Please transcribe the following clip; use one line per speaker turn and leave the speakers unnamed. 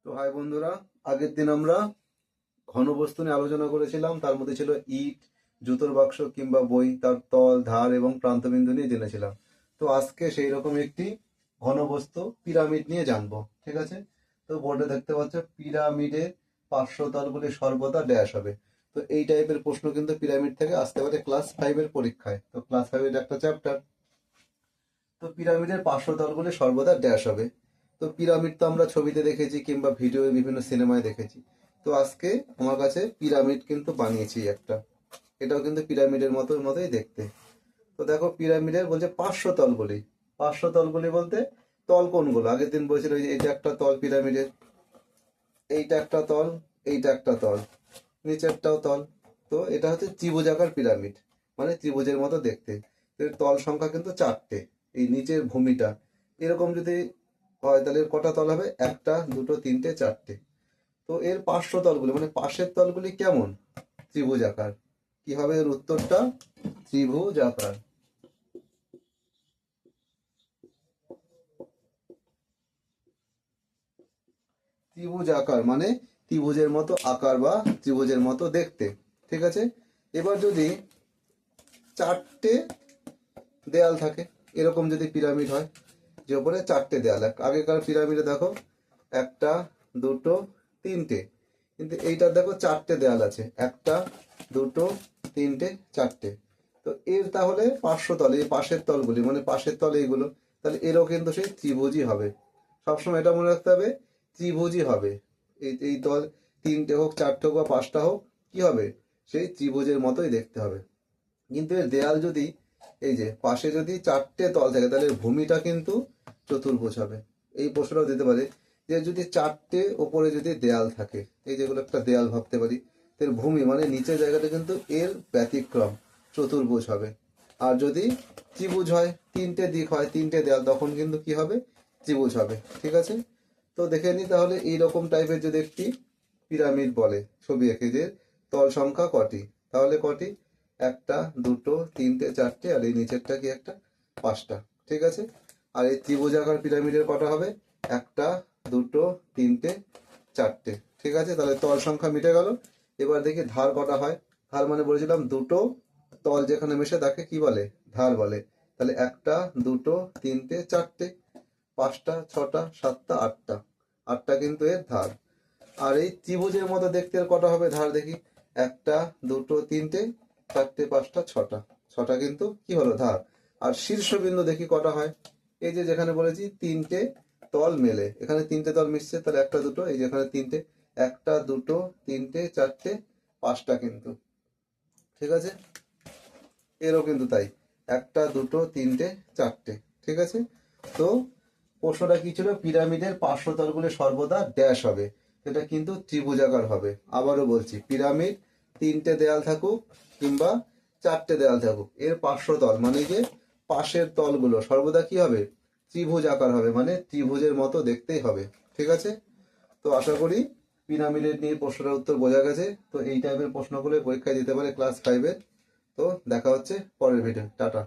তো হাই বন্ধুরা, আগের দিন আমরা ঘনবস্তু নিয়ে আলোচনা করেছিলাম। তার মধ্যে ছিল ইট, জুতোর বাক্স কিংবা বই, তার তল, ধার এবং প্রান্তবিন্দু নিয়ে জেনেছিলাম। তো আজকে সেই রকম একটি ঘনবস্তু পিরামিড নিয়ে জানবো। ঠিক আছে? তো বোর্ডে দেখতে পাচ্ছ পিরামিডের পার্শ্বতলগুলি সর্বদা ড্যাশ হবে। তো এই টাইপের প্রশ্ন কিন্তু পিরামিড থেকে আসতে পারে ক্লাস 5-এর পরীক্ষায়। তো ক্লাস 5-এর একটা চ্যাপ্টার। তো পিরামিডের পার্শ্বতলগুলি সর্বদা ড্যাশ হবে। তো পিরামিড তো আমরা ছবিতে দেখেছি কিংবা ভিডিওয়ে বিভিন্ন সিনেমায় দেখেছি। তো আজকে আমার কাছে পিরামিড কিন্তু বানিয়েছি একটা। এটাও কিন্তু পিরামিডের মতোই দেখতে। তো দেখো পিরামিডের বলছে পার্শ্বতলগুলি। পার্শ্বতলগুলি বলতে তল কোনগুলো? আগের দিন বলছিল যে এইটা একটা তল পিরামিডের, এইটা একটা তল, এইটা একটা তল, নিচেরটাও তল। তো এটা হচ্ছে ত্রিভুজাকার পিরামিড, মানে ত্রিভুজের মতো দেখতে। এর তল সংখ্যা কিন্তু 4টে। এই নিচের ভূমিটা এরকম যদি হয় তাহলে এর কটা তল হবে? 1, 2, 3, 4টে। তো এর পার্শ্ব তলগুলি মানে পাশের তলগুলি কেমন? ত্রিভুজাকার। কি হবে এর উত্তরটা? ত্রিভুজাকার। ত্রিভুজাকার মানে ত্রিভুজের মতো আকার বা ত্রিভুজের মতো দেখতে। ঠিক আছে? এবার যদি 4টে দেয়াল থাকে, এরকম যদি পিরামিড হয় যে ওপরে 4টে দেয়াল, আগেকার পিরামিডে দেখো 1, 2, 3টে, কিন্তু এইটার দেখো 4টে দেয়াল আছে, 1, 2, 3, 4টে। তো এর তাহলে পার্শ্বতল, এই পাশের তলগুলি মানে পাশের তল এইগুলো, তাহলে এরও কিন্তু সেই ত্রিভুজই হবে। সবসময় এটা মনে রাখতে হবে, ত্রিভুজই হবে। এই তল 3টে হোক, 4টে হোক বা 5টা হোক, কি হবে? সেই ত্রিভুজের মতোই দেখতে হবে। কিন্তু এর দেয়াল যদি এই যে পাশে যদি 4টে তল থাকে তাহলে ভূমিটা কিন্তু চতুর্ভুজ হবে। এই প্রশ্নটাও দিতে পারে যে যদি 4টে ওপরে যদি দেয়াল থাকে, এই যেগুলো একটা দেয়াল ভাবতে পারি, এর ভূমি মানে নিচের জায়গাটা কিন্তু এর ব্যতিক্রম, চতুর্ভুজ হবে। আর যদি ত্রিভুজ হয়, 3টে দিক হয়, 3টে দেয়াল, তখন কিন্তু কি হবে? ত্রিভুজ হবে। ঠিক আছে? তো দেখে নি তাহলে এইরকম টাইপের যদি একটি পিরামিড বলে ছবি এঁকে যে তল সংখ্যা কটি, তাহলে কটি? 1, 2, 3, 4টে, আর এই নিচেরটা কি একটা? 5টা। ঠিক আছে? আর এই ত্রিভুজাকার পিরামিডের কটা হবে? 1, 2, 3, 4টে। ঠিক আছে? তাহলে তল সংখ্যা মিটে গেল। এবার দেখি ধার কটা হয়। ধার মানে বলেছিলাম দুটো তল যেখানে মেশে তাকে কি বলে? ধার বলে। তাহলে 1, 2, 3, 4টে, 5টা, 6টা, 7টা, 8টা। 8টা কিন্তু এর ধার। আর এই ত্রিভুজের মতো দেখতে এর কটা হবে ধার দেখি? 1, 2, 3, 4টে, 5টা, 6টা। 6টা কিন্তু কি হলো? ধার। আর শীর্ষবিন্দু দেখি কটা হয়। এই যে যেখানে বলেছি 3টে তল মেলে, এখানে 3টে তল মিশছে, তাহলে 1, 2, এই যেখানে 3টে, 1, 2, 3, 4টে, 5টা কিন্তু। ঠিক আছে? এরও কিন্তু তাই, 1, 2, 3, 4টে। ঠিক আছে? তো প্রশ্নটা কি ছিল? পিরামিডের পার্শ্বতলগুলি সর্বদা ড্যাশ হবে। এটা কিন্তু ত্রিভুজাকার হবে। আবারও বলছি, পিরামিড 3টে দেয়াল থাকুক কিংবা 4টে দেয়াল থাকুক, এর পার্শ্বতল মানে যে পাশের তলগুলো সর্বদা কি হবে? ত্রিভুজ আকার হবে, মানে ত্রিভুজের মতো দেখতেই হবে। ঠিক আছে? তো আশা করি পিরামিডের নিয়ে প্রশ্নের উত্তর বোঝা গেছে। তো এই টাইপের প্রশ্নগুলো পরীক্ষায় দিতে পারে ক্লাস 5-এর। তো দেখা হচ্ছে পরের ভিডিও। টাটা।